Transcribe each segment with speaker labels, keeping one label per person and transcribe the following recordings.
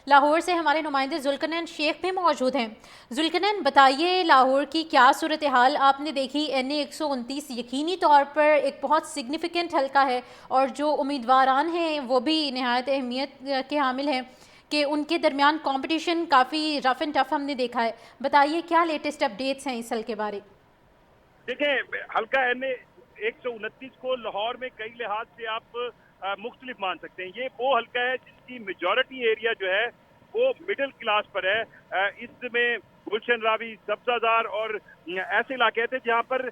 Speaker 1: लाहौर से हमारे नुमाइंदे जुल्कनैन शेख भी मौजूद हैं। जुल्कनैन, बताइए लाहौर की क्या सूरत हाल आपने देखी। NA 129 यकीनी तौर पर एक बहुत सिग्निफिकेंट हल्का है और जो उम्मीदवारान हैं वो भी नहायत अहमियत के हामिल हैं कि उनके दरमियान कंपटीशन काफ़ी रफ एंड टफ हमने देखा है। बताइए क्या लेटेस्ट अपडेट्स हैं इस हल्के बारे।
Speaker 2: देखें, हल्का NA 129 को लाहौर में कई लिहाज से आप मुख्तलिफ मान सकते हैं। ये वो हल्का है जिसकी मेजॉरिटी एरिया जो है वो मिडिल क्लास पर है। इसमें गुलशन रावी, सब्जादार और ऐसे इलाके थे जहाँ पर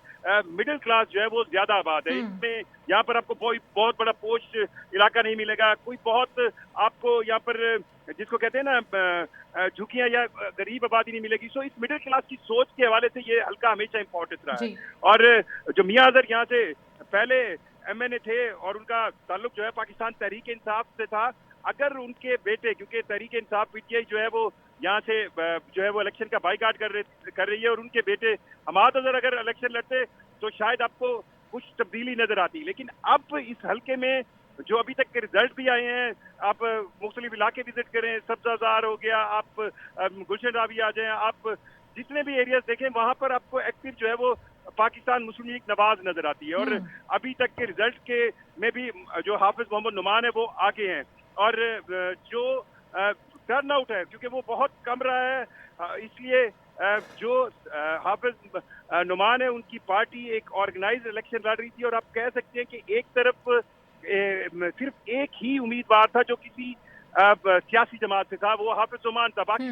Speaker 2: मिडिल क्लास जो है वो ज्यादा आबाद है। इसमें यहाँ पर आपको बहुत बड़ा पोश इलाका नहीं मिलेगा। कोई बहुत आपको यहाँ पर जिसको कहते हैं ना झुकियां या गरीब आबादी नहीं मिलेगी। सो इस मिडिल क्लास की सोच के हवाले से ये हल्का हमेशा इंपॉर्टेंट रहा है।
Speaker 1: जी।
Speaker 2: और जो मियां अजहर यहाँ से पहले MNA थे और उनका ताल्लुक जो है पाकिस्तान तहरीक इंसाफ से था, अगर उनके बेटे, क्योंकि तहरीक इंसाफ PTI जो है वो यहाँ से जो है वो इलेक्शन का बाइकाट कर रही है, और उनके बेटे हमाद अजहर अगर इलेक्शन लड़ते तो शायद आपको कुछ तब्दीली नजर आती। लेकिन अब इस हल्के में जो अभी तक के रिजल्ट भी आए हैं, आप मुख्तलिफ इलाके विजिट करें, सब्जाजार हो गया, आप गुलशन रावी आ जाएं, आप जितने भी एरियाज देखें वहां पर आपको एक्टिव जो है वो पाकिस्तान मुस्लिम लीग नवाज नजर आती है। और अभी तक के रिजल्ट के में भी जो हाफिज मोहम्मद नुमान है वो आगे हैं। और जो टर्न आउट है क्योंकि वो बहुत कम रहा है, इसलिए जो हाफिज नुमान है उनकी पार्टी एक ऑर्गेनाइज इलेक्शन लड़ रही थी। और आप कह सकते हैं कि एक तरफ सिर्फ एक ही उम्मीदवार था जो किसी सियासी जमात से था, वो हाफिज नुमान था। बाकी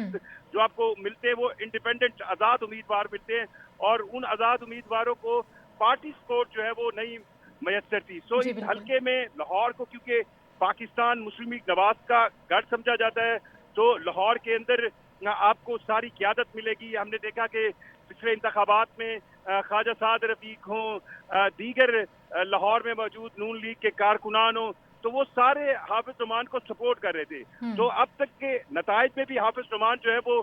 Speaker 2: जो आपको मिलते हैं वो इंडिपेंडेंट आजाद उम्मीदवार मिलते हैं, और उन आजाद उम्मीदवारों को पार्टी सपोर्ट जो है वो नहीं मयसर थी। सो इस हल्के में लाहौर को क्योंकि पाकिस्तान मुस्लिम लीग नवाज का गढ़ समझा जाता है, तो लाहौर के अंदर आपको सारी क़यादत मिलेगी। हमने देखा कि पिछले इंतखाबात में ख्वाजा साद रफीक हों, दीगर लाहौर में मौजूद नून लीग के कारकुनान हों, तो वो सारे हाफिज नुमान को सपोर्ट कर रहे थे। तो अब तक के नताइज में भी हाफिज नुमान जो है वो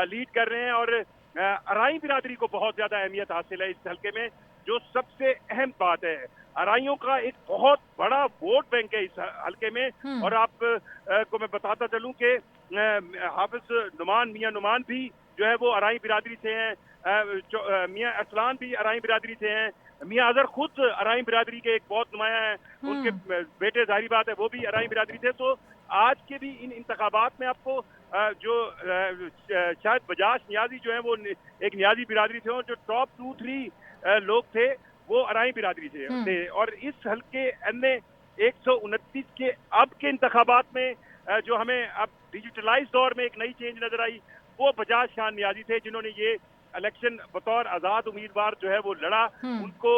Speaker 2: लीड कर रहे हैं। और अराई बिरादरी को बहुत ज्यादा अहमियत हासिल है इस हल्के में। जो सबसे अहम बात है, अराइयों का एक बहुत बड़ा वोट बैंक है इस हल्के में। और आप को मैं बताता चलूं कि हाफिज नुमान, मियां नुमान भी जो है वो अराई बिरादरी से हैं, मियां अरसलान भी अराई बिरादरी से हैं, मियां अजहर खुद अराई बिरादरी के एक बहुत नुमाया हैं, उनके बेटे जाहिर बात है वो भी अराई बिरादरी थे। तो आज के भी इन इंतखाबात में आपको जो शायद बजाज नियाजी जो है वो एक नियाजी बिरादरी थे, और जो टॉप 2-3 लोग थे वो अराई बिरादरी थे। और इस हल्के NA 129 के अब के इंतखाबात में जो हमें अब डिजिटलाइज दौर में एक नई चेंज नजर आई, वो बजाज खान नियाजी थे, जिन्होंने ये इलेक्शन बतौर आजाद उम्मीदवार जो है वो लड़ा। उनको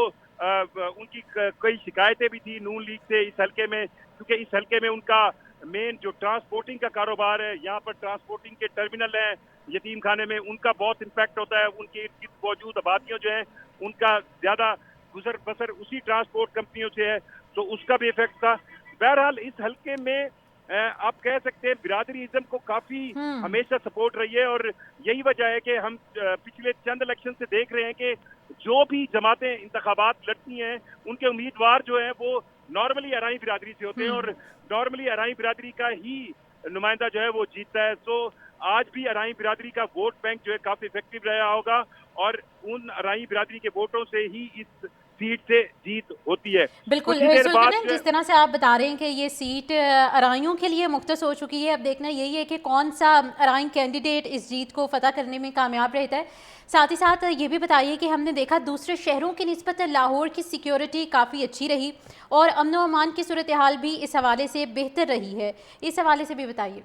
Speaker 2: उनकी कई शिकायतें भी थी नून लीग से इस हल्के में, क्योंकि इस हल्के में उनका मेन जो ट्रांसपोर्टिंग का कारोबार है, यहाँ पर ट्रांसपोर्टिंग के टर्मिनल हैं यतीम खाने में, उनका बहुत इम्पैक्ट होता है। उनके इर्द गिर्द मौजूद आबादियों जो है उनका ज्यादा गुजर बसर उसी ट्रांसपोर्ट कंपनियों से है, तो उसका भी इफेक्ट था। बहरहाल इस हल्के में आप कह सकते हैं बिरादरीइज्म को काफी हमेशा सपोर्ट रही है। और यही वजह है कि हम पिछले चंद इलेक्शन से देख रहे हैं कि जो भी जमातें इंतखाबात लड़ती हैं उनके उम्मीदवार जो हैं वो नॉर्मली अराई बिरादरी से होते हैं, और नॉर्मली अराई बिरादरी का ही नुमाइंदा जो है वो जीतता है। तो आज भी अराई बिरादरी का वोट बैंक जो है काफी इफेक्टिव रहा होगा, और उन अराई बिरादरी के वोटों से ही इस सीट से जीत होती है।
Speaker 1: बिल्कुल।
Speaker 2: कुछ ही देर बाद
Speaker 1: जिस तरह से आप बता रहे हैं कि ये सीट अराइयों के लिए मुख्तस हो चुकी है, अब देखना यही है कि कौन सा अराई कैंडिडेट इस जीत को फतह करने में कामयाब रहता है। साथ ही साथ ये भी बताइए कि हमने देखा दूसरे शहरों की निस्बत लाहौर की सिक्योरिटी काफ़ी अच्छी रही और अमन व अमान की सूरत हाल भी इस हवाले से बेहतर रही है। इस हवाले से भी बताइए।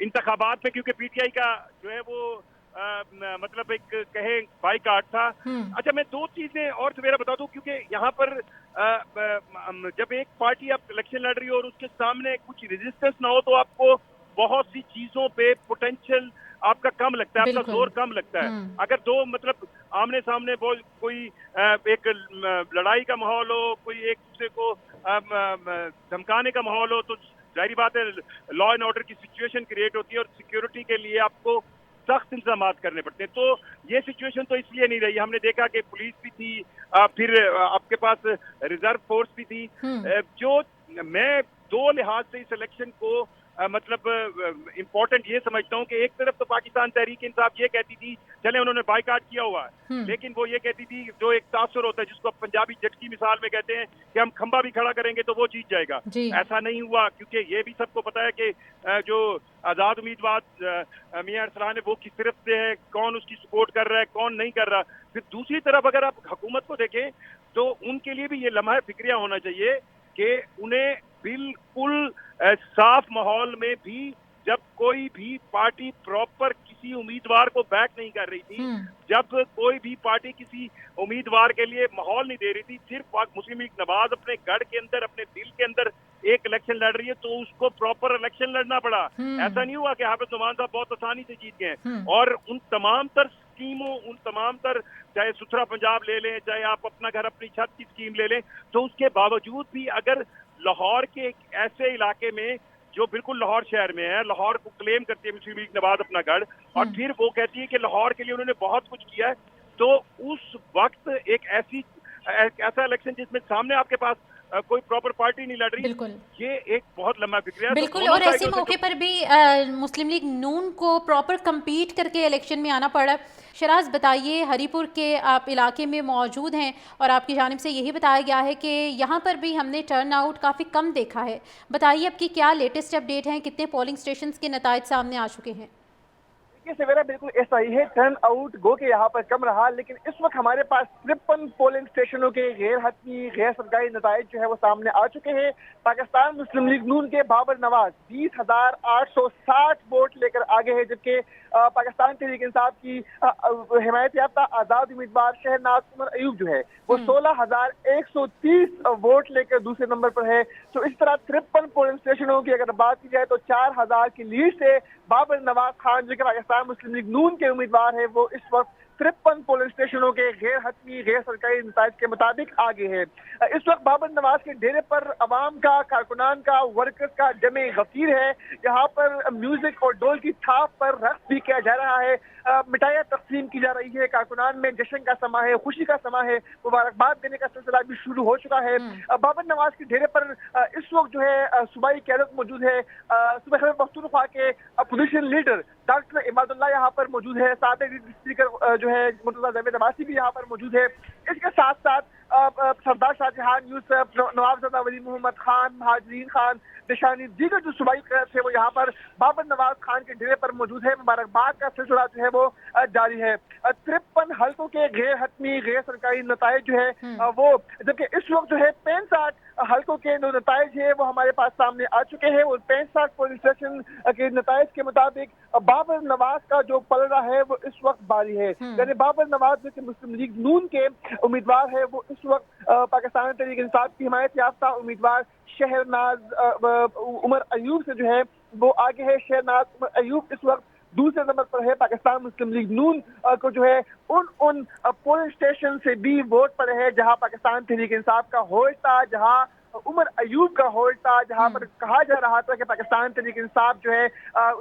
Speaker 2: इंतखाबात में क्योंकि PTI का जो है वो मतलब एक कहे बाइकाट था। अच्छा, मैं दो चीजें और सवेरा बता दूं, क्योंकि यहाँ पर जब एक पार्टी आप इलेक्शन लड़ रही हो और उसके सामने कुछ रेजिस्टेंस ना हो, तो आपको बहुत सी चीजों पे पोटेंशियल आपका कम लगता है, आपका जोर कम लगता है। अगर दो मतलब आमने सामने कोई एक लड़ाई का माहौल हो, कोई एक दूसरे को धमकाने का माहौल हो, तो जाहिर बात है लॉ एंड ऑर्डर की सिचुएशन क्रिएट होती है, और सिक्योरिटी के लिए आपको सख्त इंतजाम करने पड़ते हैं। तो ये सिचुएशन तो इसलिए नहीं रही। हमने देखा कि पुलिस भी थी, फिर आपके पास रिजर्व फोर्स भी थी। जो मैं दो लिहाज से इस इलेक्शन को मतलब इम्पोर्टेंट ये समझता हूँ कि एक तरफ तो पाकिस्तान तहरीक इंसाफ ये कहती थी चले उन्होंने बाइकाट किया हुआ है, लेकिन वो ये कहती थी जो एक तासुर होता है जिसको आप पंजाबी जट की मिसाल में कहते हैं कि हम खंबा भी खड़ा करेंगे तो वो जीत जाएगा। ऐसा नहीं हुआ, क्योंकि ये भी सबको पता है कि जो आज़ाद उम्मीदवार मियां अरसलान है वो किस तरफ से है, कौन उसकी सपोर्ट कर रहा है कौन नहीं कर रहा। फिर दूसरी तरफ अगर आप हुकूमत को देखें तो उनके लिए भी ये लम्हा फिक्रिया होना चाहिए कि उन्हें बिल्कुल साफ माहौल में भी, जब कोई भी पार्टी प्रॉपर किसी उम्मीदवार को बैक नहीं कर रही थी, जब कोई भी पार्टी किसी उम्मीदवार के लिए माहौल नहीं दे रही थी, सिर्फ मुस्लिम लीग नवाज अपने गढ़ के अंदर अपने दिल के अंदर एक इलेक्शन लड़ रही है तो उसको प्रॉपर इलेक्शन लड़ना पड़ा। ऐसा नहीं हुआ कि हाफिज नुमान साहब बहुत आसानी से जीत गए। और उन तमाम तर स्कीमों, उन तमाम तर, चाहे सुथरा पंजाब ले लें, चाहे आप अपना घर अपनी छत की स्कीम ले लें, तो उसके बावजूद भी अगर लाहौर के एक ऐसे इलाके में जो बिल्कुल लाहौर शहर में है, लाहौर को क्लेम करती है मुस्लिम लीग नवाज अपना गढ़, और फिर वो कहती है कि लाहौर के लिए उन्होंने बहुत कुछ किया है, तो उस वक्त एक ऐसा इलेक्शन जिसमें सामने आपके पास कोई प्रॉपर पार्टी नहीं लड़ रही, ये एक बहुत लंबा फिक्र है।
Speaker 1: बिल्कुल, और ऐसे मौके पर भी मुस्लिम लीग नून को प्रॉपर कम्पीट करके इलेक्शन में आना पड़ा। शराज बताइए, हरीपुर के आप इलाके में मौजूद हैं और आपकी जानिब से यही बताया गया है कि यहाँ पर भी हमने टर्न आउट काफ़ी कम देखा है। बताइए आपकी क्या लेटेस्ट अपडेट हैं, कितने पोलिंग स्टेशन के नताइज सामने आ चुके हैं?
Speaker 3: सवेरा बिल्कुल ऐसा ही है, टर्न आउट गो के यहाँ पर कम रहा, लेकिन इस वक्त हमारे पास 53 पोलिंग स्टेशनों के गैर हतमी गैर सरकारी नताइज जो है वो सामने आ चुके हैं। पाकिस्तान मुस्लिम लीग नून के बाबर नवाज 20,860 वोट लेकर आगे है, जबकि पाकिस्तान तहरीक इंसाफ की हिमायत याफ्ता आजाद उम्मीदवार शहनाज उमर अयूब जो है वो 16,130 वोट लेकर दूसरे नंबर पर है। तो इस तरह 53 पोलिंग स्टेशनों की अगर बात की जाए तो 4,000 की लीड से बाबर नवाज खान जो कि पाकिस्तान मुस्लिम लीग नून के उम्मीदवार है वो इस वक्त 53 पोलिंग स्टेशनों के गैर हतमी गैर सरकारी नताइज के मुताबिक आगे है। इस वक्त बाबर नवाज के डेरे पर अवाम का, कारकुनान का, वर्कर्स का जमे गफीर है। यहाँ पर म्यूजिक और डोल की थाप पर रक्स भी किया जा रहा है, मिठाइयाँ तकसीम की जा रही है, कारकुनान में जश्न का समा है, खुशी का समा है, मुबारकबाद देने का सिलसिला भी शुरू हो चुका है। बाबर नवाज के डेरे पर इस वक्त जो है सूबाई क़यादत मौजूद है। सूबे खैबर पख्तूनख्वा के अपोजिशन लीडर डॉक्टर इमादुल्लाह यहाँ पर मौजूद है, साथ ही स्पीकर जो है मुर्तज़ा जावेद अब्बासी भी यहाँ पर मौजूद है। इसके साथ साथ सरदार शाहजहान यूसुफ, नवाबजादा वली मोहम्मद खान, महाजरीन खान, निशानी दीगर जो सूबाई क़यादत है वो यहाँ पर बाबर नवाज खान के डेरे पर मौजूद है। मुबारकबाद का सिलसिला जो है वो जारी है। 53 हल्कों के गैर हतमी गैर सरकारी नताइज जो है वो, जबकि इस वक्त जो है 65 हल्कों के जो नताइज है वो हमारे पास सामने आ चुके हैं। और 65 पोलिंग स्टेशन के नताइज के मुताबिक बाबर नवाज का जो पलड़ा है वो इस वक्त बारी है। यानी बाबर नवाज जो कि मुस्लिम लीग नून के उम्मीदवार है वो इस वक्त पाकिस्तान तहरीक इंसाफ की हिमायत याफ्ता उम्मीदवार शहनाज उमर अयूब से जो है वो आगे है। शहनाज उमर अयूब इस वक्त दूसरे नंबर पर है। पाकिस्तान मुस्लिम लीग नून को जो है उन पोलिंग स्टेशन से भी वोट पड़े हैं जहां पाकिस्तान तहरीक इंसाफ का होल्ड था, जहां उमर अयूब का होल्ड था, जहां पर कहा जा रहा था कि पाकिस्तान तहरीक इंसाफ जो है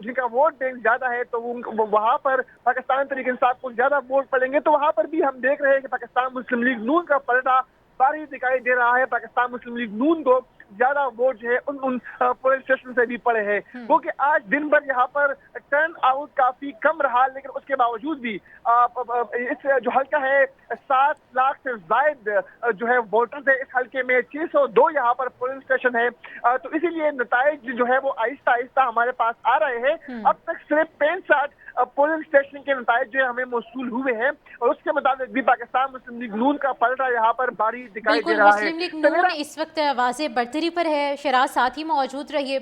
Speaker 3: जिनका वोट बैंक ज्यादा है तो वहां पर पाकिस्तान तहरीक इंसाफ को ज्यादा वोट पड़ेंगे। तो वहां पर भी हम देख रहे हैं कि पाकिस्तान मुस्लिम लीग नून का पलटा बारी दिखाई दे रहा है। पाकिस्तान मुस्लिम लीग नून को ज्यादा वोट जो है उन पोलिंग स्टेशन से भी पड़े हैं। वो कि आज दिन भर यहाँ पर टर्न आउट काफी कम रहा, लेकिन उसके बावजूद भी इस जो हल्का है 7 लाख से जायद जो है वोटर्स है इस हल्के में, 602 यहाँ पर पोलिंग स्टेशन है। तो इसीलिए नताइज जो है वो आहिस्ता आहिस्ता हमारे पास आ रहे हैं। अब तक सिर्फ 65 पोलिंग स्टेशन के नताइज जो है हमें मौसूल हुए हैं और उसके मुताबिक भी पाकिस्तान मुस्लिम लीग नून का पलटा यहाँ पर भारी दिखाई दे रहा है।
Speaker 1: मुस्लिम लीग नून इस वक्त वाज़े बढ़तरी पर है। शराज साथ ही मौजूद रहिए।